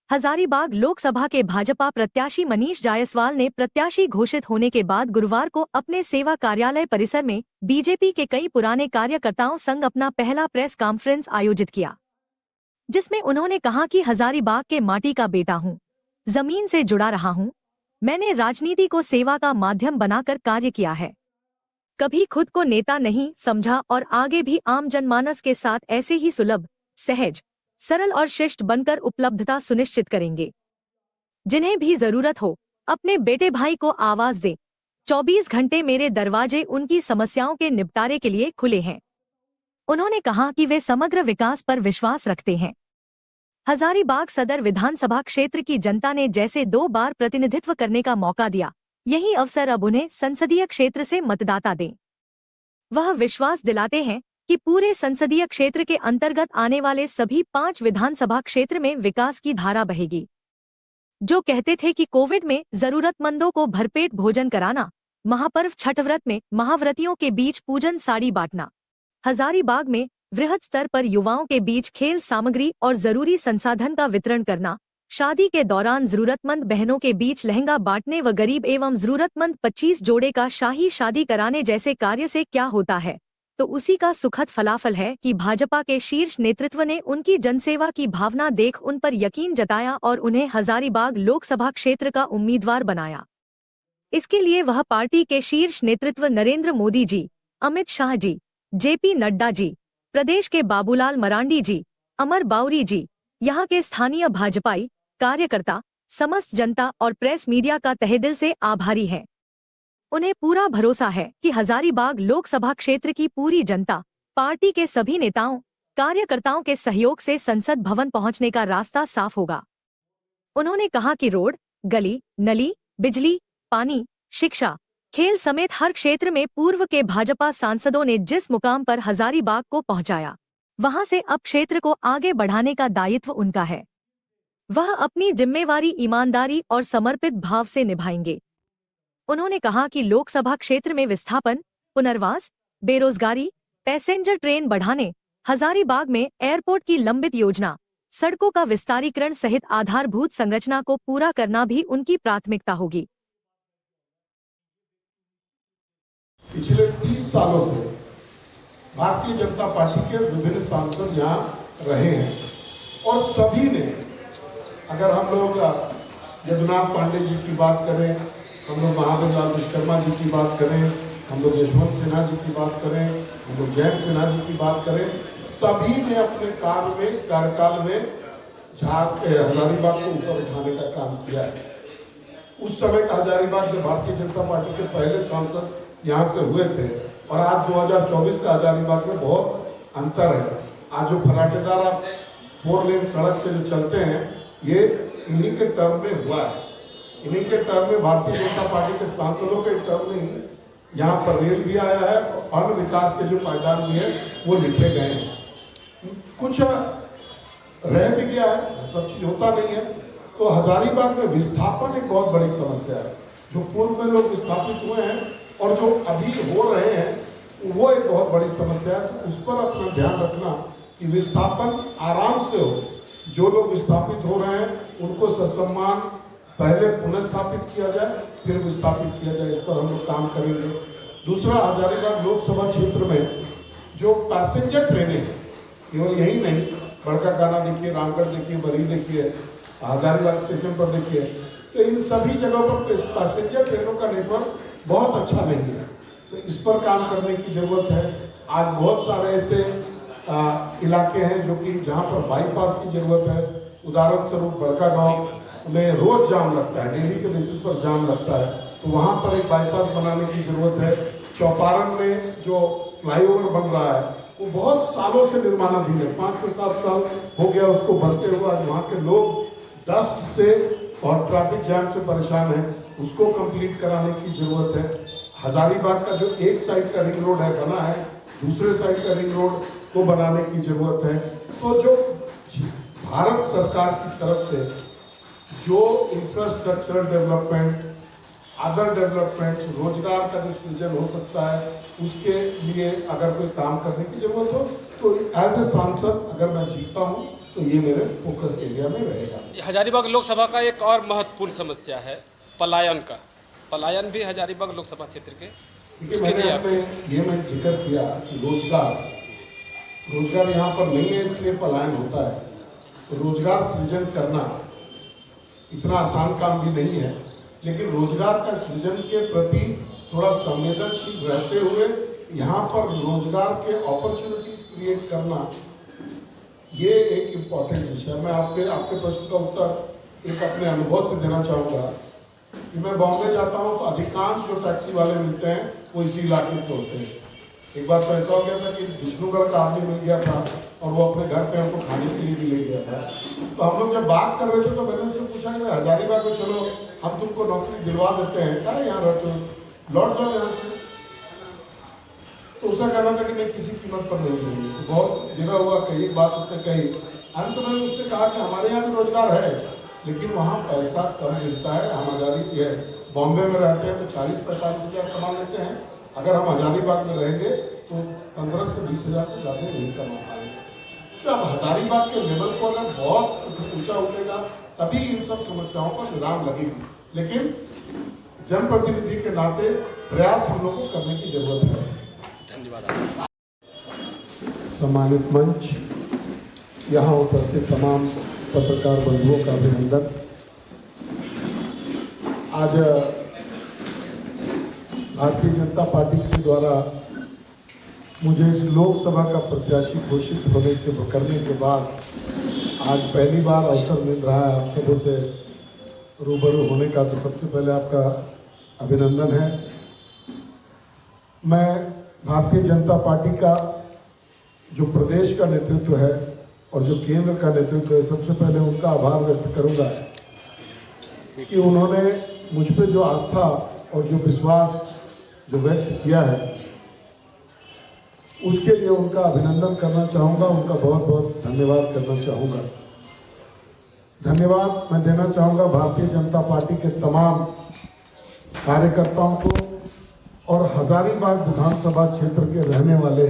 हजारीबाग लोकसभा के भाजपा प्रत्याशी मनीष जायसवाल ने प्रत्याशी घोषित होने के बाद गुरुवार को अपने सेवा कार्यालय परिसर में बीजेपी के कई पुराने कार्यकर्ताओं संग अपना पहला प्रेस कॉन्फ्रेंस आयोजित किया, जिसमें उन्होंने कहा कि हजारीबाग के माटी का बेटा हूं, जमीन से जुड़ा रहा हूं। मैंने राजनीति को सेवा का माध्यम बनाकर कार्य किया है, कभी खुद को नेता नहीं समझा और आगे भी आम जनमानस के साथ ऐसे ही सुलभ, सहज, सरल और शिष्ट बनकर उपलब्धता सुनिश्चित करेंगे। जिन्हें भी जरूरत हो अपने बेटे भाई को आवाज दें। 24 घंटे मेरे दरवाजे उनकी समस्याओं के निपटारे के लिए खुले हैं। उन्होंने कहा कि वे समग्र विकास पर विश्वास रखते हैं। हजारीबाग सदर विधानसभा क्षेत्र की जनता ने जैसे 2 बार प्रतिनिधित्व करने का मौका दिया, यही अवसर अब उन्हें संसदीय क्षेत्र से मतदाता दें। वह विश्वास दिलाते हैं कि पूरे संसदीय क्षेत्र के अंतर्गत आने वाले सभी 5 विधानसभा क्षेत्र में विकास की धारा बहेगी। जो कहते थे कि कोविड में जरूरतमंदों को भरपेट भोजन कराना, महापर्व छठ व्रत में महाव्रतियों के बीच पूजन साड़ी बांटना, हजारीबाग में वृहद स्तर पर युवाओं के बीच खेल सामग्री और जरूरी संसाधन का वितरण करना, शादी के दौरान जरूरतमंद बहनों के बीच लहंगा बांटने व गरीब एवं जरूरतमंद 25 जोड़े का शाही शादी कराने जैसे कार्य से क्या होता है, तो उसी का सुखद फलाफल है कि भाजपा के शीर्ष नेतृत्व ने उनकी जनसेवा की भावना देख उन पर यकीन जताया और उन्हें हजारीबाग लोकसभा क्षेत्र का उम्मीदवार बनाया। इसके लिए वह पार्टी के शीर्ष नेतृत्व नरेंद्र मोदी जी, अमित शाह जी, जेपी नड्डा जी, प्रदेश के बाबूलाल मरांडी जी, अमर बाउरी जी, यहाँ के स्थानीय भाजपाई कार्यकर्ता, समस्त जनता और प्रेस मीडिया का तहे दिल से आभारी है। उन्हें पूरा भरोसा है कि हजारीबाग लोकसभा क्षेत्र की पूरी जनता, पार्टी के सभी नेताओं, कार्यकर्ताओं के सहयोग से संसद भवन पहुंचने का रास्ता साफ होगा। उन्होंने कहा कि रोड, गली, नली, बिजली, पानी, शिक्षा, खेल समेत हर क्षेत्र में पूर्व के भाजपा सांसदों ने जिस मुकाम पर हजारीबाग को पहुंचाया, वहां से अब क्षेत्र को आगे बढ़ाने का दायित्व उनका है। वह अपनी जिम्मेवारी ईमानदारी और समर्पित भाव से निभाएंगे। उन्होंने कहा कि लोकसभा क्षेत्र में विस्थापन, पुनर्वास, बेरोजगारी, पैसेंजर ट्रेन बढ़ाने, हजारीबाग में एयरपोर्ट की लंबित योजना, सड़कों का विस्तारीकरण सहित आधारभूत संरचना को पूरा करना भी उनकी प्राथमिकता होगी। पिछले 30 सालों से भारतीय जनता पार्टी के विभिन्न सांसद यहाँ रहे हैं और सभी ने, अगर हम लोग यदुनाथ पांडे जी की बात करें, हम लोग महावीर लाल विश्वकर्मा जी की बात करें, हम लोग यशवंत सिन्हा जी की बात करें, हम लोग जयंत सिन्हा जी की बात करें, सभी ने अपने कार्यकाल में हजारीबाग को ऊपर उठाने का काम किया है। उस समय का हजारीबाग जब भारतीय जनता पार्टी के पहले सांसद यहाँ से हुए थे और आज 2024 का हजारीबाग में बहुत अंतर है। आज जो फराटेदार आप 4 लेन सड़क से जो चलते हैं, ये इन्हीं के टर्म में हुआ है। इन्हीं के टर्म में भारतीय जनता पार्टी के सांसदों के टर्म में ही यहाँ पर रेल भी आया है और अन्य विकास के जो पायदान भी है वो लिखे गए हैं। कुछ रह भी गया है, सब चीज होता नहीं है। तो हजारीबाग में विस्थापन एक बहुत बड़ी समस्या है। जो पूर्व में लोग विस्थापित हुए हैं और जो अभी हो रहे हैं वो एक बहुत बड़ी समस्या है। उस पर अपना ध्यान रखना कि विस्थापन आराम से हो। जो लोग विस्थापित हो रहे हैं उनको ससम्मान पहले पुनर्स्थापित किया जाए, फिर विस्थापित किया जाए। इस पर हम लोग काम करेंगे। दूसरा, हजारीबाग लोकसभा क्षेत्र में जो पैसेंजर ट्रेनें हैं, केवल यही नहीं, बड़का काना देखिए, रामगढ़ देखिए, बरी देखिए, हजारीबाग स्टेशन पर देखिए, तो इन सभी जगहों पर पैसेंजर ट्रेनों का नेटवर्क बहुत अच्छा नहीं है। तो इस पर काम करने की जरूरत है। आज बहुत सारे ऐसे इलाके हैं जो कि जहाँ पर बाईपास की जरूरत है। उदाहरण स्वरूप बड़का गांव में रोज जाम लगता है, डेली के बेसिस पर जाम लगता है, तो वहाँ पर एक बाईपास बनाने की जरूरत है। चौपारण में जो फ्लाईओवर बन रहा है वो बहुत सालों से निर्माणाधीन है, 5 से 7 साल हो गया उसको बनते हुए। आज वहाँ के लोग डस्ट से और ट्रैफिक जैम से परेशान है, उसको कंप्लीट कराने की जरूरत है। हजारीबाग का जो एक साइड का रिंग रोड है बना है, दूसरे साइड का रिंग रोड को बनाने की जरूरत है। तो जो भारत सरकार की तरफ से जो इंफ्रास्ट्रक्चरल डेवलपमेंट, अदर डेवलपमेंट, रोजगार का जो सृजन हो सकता है, उसके लिए अगर कोई काम करने की जरूरत हो तो एज ए सांसद अगर मैं जीता हूँ तो ये मेरे फोकस एरिया में रहेगा। हजारीबाग लोकसभा का एक और महत्वपूर्ण समस्या है पलायन का। पलायन भी हजारीबाग लोकसभा क्षेत्र के उसके लिए मैं जिक्र किया कि रोजगार यहाँ पर नहीं है, इसलिए पलायन होता है। तो रोजगार सृजन करना इतना आसान काम भी नहीं है, लेकिन रोजगार का सृजन के प्रति थोड़ा संवेदनशील रहते हुए यहाँ पर रोजगार के अपॉर्चुनिटीज क्रिएट करना, ये एक इम्पॉर्टेंट विषय। मैं आपके प्रश्न का उत्तर एक अपने अनुभव से देना चाहूँगा कि मैं बॉम्बे जाता हूँ तो अधिकांश जो टैक्सी वाले मिलते हैं वो इसी इलाके के होते हैं। एक बार तो ऐसा हो गया था कि विष्णुगढ़ का आदमी मिल गया था और वो अपने घर पे हमको खाने के लिए भी ले गया था। तो हम लोग जब बात कर रहे थे तो मैंने उससे पूछा कि हजारीबाग में चलो हम तुमको नौकरी दिलवा देते हैं, क्या यहाँ रहते हो, लौट जाओ यहाँ से। तो उसका कहना था कि नहीं, किसी कीमत पर नहीं देंगे। तो बहुत गिरा हुआ कई बात उसने कही। अंत में उसने कहा कि हमारे यहाँ भी रोजगार है, लेकिन वहाँ पैसा कम मिलता है। हम बॉम्बे में रहते हैं तो 40-45 हज़ार कमा लेते हैं, अगर हम हजारीबाग में रहेंगे तो 15 से 20 हज़ार से ज़्यादा नहीं कमा पाएंगे। तो अब हजारीबाग के लेवल को अगर बहुत ऊंचा उठेगा तभी इन सब समस्याओं पर विराम लगेगी। लेकिन जनप्रतिनिधि के नाते प्रयास हम लोग को करने की जरूरत है। धन्यवाद। सम्मानित मंच, यहाँ उपस्थित तमाम पत्रकार बंधुओं का अभिनंदन। आज भारतीय जनता पार्टी के द्वारा मुझे इस लोकसभा का प्रत्याशी घोषित करने के बाद आज पहली बार अवसर मिल रहा है आप सबों से रूबरू होने का। तो सबसे पहले आपका अभिनंदन है। मैं भारतीय जनता पार्टी का जो प्रदेश का नेतृत्व है और जो केंद्र का नेतृत्व है, सबसे पहले उनका आभार व्यक्त करूंगा कि उन्होंने मुझ पे जो आस्था और जो विश्वास जो व्यक्त किया है, उसके लिए उनका अभिनंदन करना चाहूँगा, उनका बहुत बहुत धन्यवाद करना चाहूँगा। धन्यवाद मैं देना चाहूँगा भारतीय जनता पार्टी के तमाम कार्यकर्ताओं को और हजारीबाग विधानसभा क्षेत्र के रहने वाले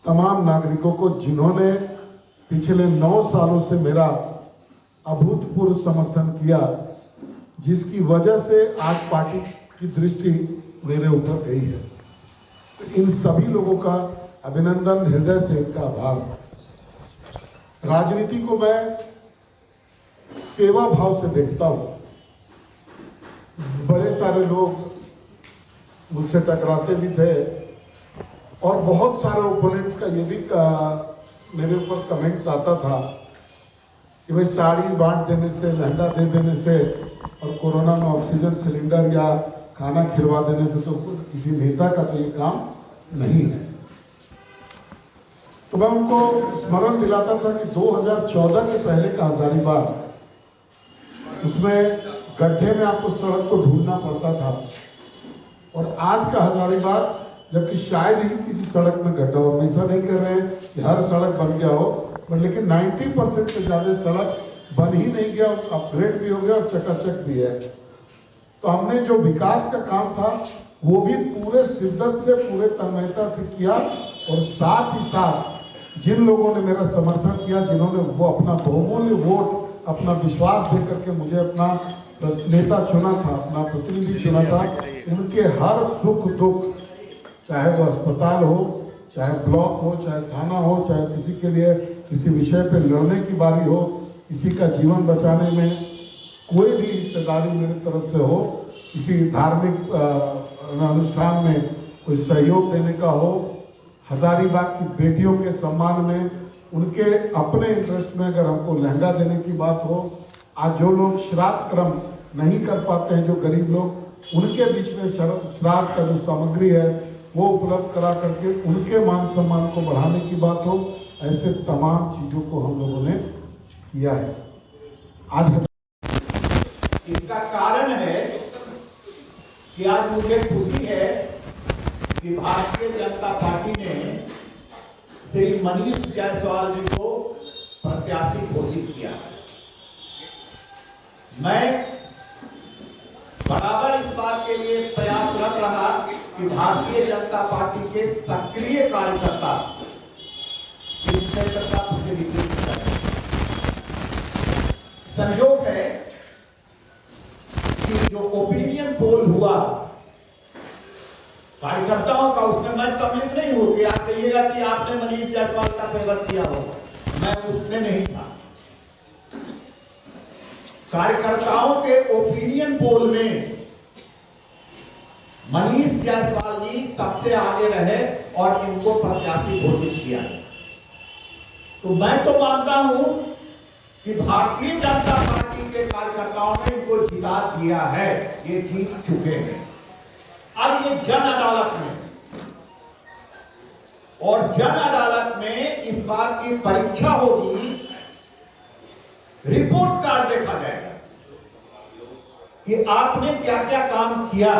तमाम नागरिकों को, जिन्होंने पिछले 9 सालों से मेरा अभूतपूर्व समर्थन किया, जिसकी वजह से आज पार्टी की दृष्टि मेरे ऊपर गई है। तो इन सभी लोगों का अभिनंदन, हृदय से इनका आभार। राजनीति को मैं सेवा भाव से देखता हूँ। बड़े सारे लोग मुझसे टकराते भी थे और बहुत सारे ओपोनेंट्स का ये भी मेरे ऊपर कमेंट्स आता था कि भाई साड़ी बांट देने से, लहंगा दे देने से और कोरोना में ऑक्सीजन सिलेंडर या खाना खिलवा देने से तो किसी नेता का तो ये काम नहीं है। तो मैं उनको स्मरण दिलाता था कि 2014 के पहले का हजारीबाग, उसमें गड्ढे में आपको सड़क को ढूंढना पड़ता था, और आज का हजारीबाग जबकि शायद ही किसी सड़क में गड्ढा हो। ऐसा नहीं कर रहे हैं कि हर सड़क बन गया हो, पर लेकिन 90% से ज़्यादा सड़क बन ही नहीं गया, अपग्रेड भी हो गया और चकाचक भी है। तो हमने जो विकास का काम था वो भी पूरे शिद्दत से, पूरे तन्मयता से किया, और साथ ही साथ जिन लोगों ने मेरा समर्थन किया, जिन्होंने वो अपना बहुमूल्य वोट, अपना विश्वास दे करके मुझे अपना नेता चुना था, अपना प्रतिनिधि चुना था, उनके हर सुख दुख, चाहे वो अस्पताल हो, चाहे ब्लॉक हो, चाहे थाना हो, चाहे किसी के लिए किसी विषय पे लड़ने की बारी हो, किसी का जीवन बचाने में कोई भी हिस्सेदारी मेरी तरफ से हो, किसी धार्मिक अनुष्ठान में कोई सहयोग देने का हो, हजारीबाग की बेटियों के सम्मान में, उनके अपने इंटरेस्ट में अगर हमको लहंगा देने की बात हो, आज जो लोग श्राद्ध क्रम नहीं कर पाते हैं, जो गरीब लोग, उनके बीच में श्राद्ध का जो सामग्री है वो उपलब्ध करा करके उनके मान सम्मान को बढ़ाने की बात हो, ऐसे तमाम चीज़ों को हम लोगों ने किया है। आज इसका कारण है कि आज मुझे खुशी है कि भारतीय जनता पार्टी ने श्री मनीष जायसवाल जी को प्रत्याशी घोषित किया। मैं बराबर इस बात के लिए प्रयासरत रहा कि भारतीय जनता पार्टी के सक्रिय कार्यकर्ता इस क्षेत्र का प्रतिनिधित्व करें। संयोग है कि जो ओपिनियन पोल हुआ कार्यकर्ताओं का, उसमें मैं सम्मिलित नहीं हूं कि आप कहिएगा कि आपने मनीष जायसवाल का फेवर किया हो, मैं उसमें नहीं था। कार्यकर्ताओं के ओपिनियन पोल में मनीष जायसवाल जी सबसे आगे रहे और इनको प्रत्याशी घोषित किया। तो मैं तो मानता हूं कि भारतीय जनता पार्टी के कार्यकर्ताओं ने इनको जिता दिया है, ये जीत चुके हैं। अब ये जन अदालत में, और जन अदालत में इस बात की परीक्षा होगी, रिपोर्ट कार्ड देखा जाएगा कि आपने क्या क्या काम किया।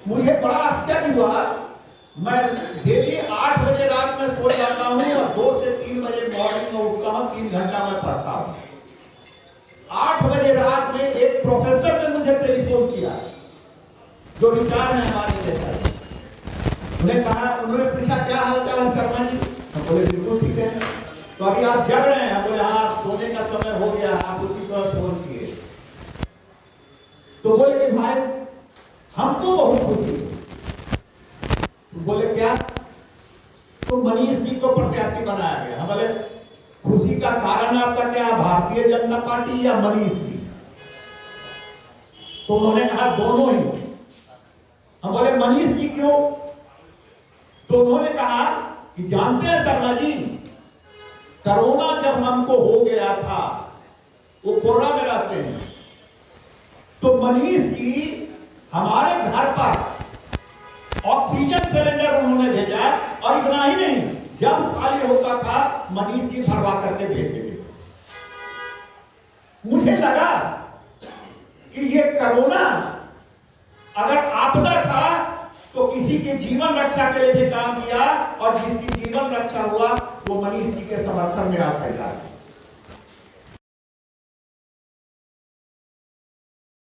मुझे बड़ा आश्चर्य हुआ, मैं डेली 8 बजे रात में सो जाता हूं और 2 से 3 बजे मॉर्निंग में उठता हूं, 3 घंटा में पढ़ता हूं। 8 बजे रात में एक प्रोफेसर ने मुझे टेलीफोन किया, जो रिटायर है हमारे देश। उन्होंने पूछा क्या हाल चाल है शर्मा जी? हम बोले बिल्कुल ठीक है। तो अभी आप जग रहे हैं? बोले हाँ, सोने का समय हो गया, आप उसी पर फोन किए। तो बोले कि भाई हमको बहुत खुशी है। तो बोले क्या? तो मनीष जी को प्रत्याशी बनाया गया। हम बोले खुशी का कारण आपका क्या, भारतीय जनता पार्टी या मनीष जी? तो उन्होंने कहा दोनों ही। हम बोले मनीष जी क्यों? तो उन्होंने कहा कि जानते हैं शर्मा जी, कोरोना जब हमको हो गया था, वो कोरोना में रहते हैं, तो मनीष जी हमारे घर पर ऑक्सीजन सिलेंडर उन्होंने भेजा, और इतना ही नहीं, जब खाली होता था मनीष जी भरवा करके भेज देते। मुझे लगा कि ये कोरोना अगर आपदा था तो किसी के जीवन रक्षा के लिए भी काम किया, और जिसकी जीवन रक्षा हुआ वो मनीष जी के समर्थन में आ फैला।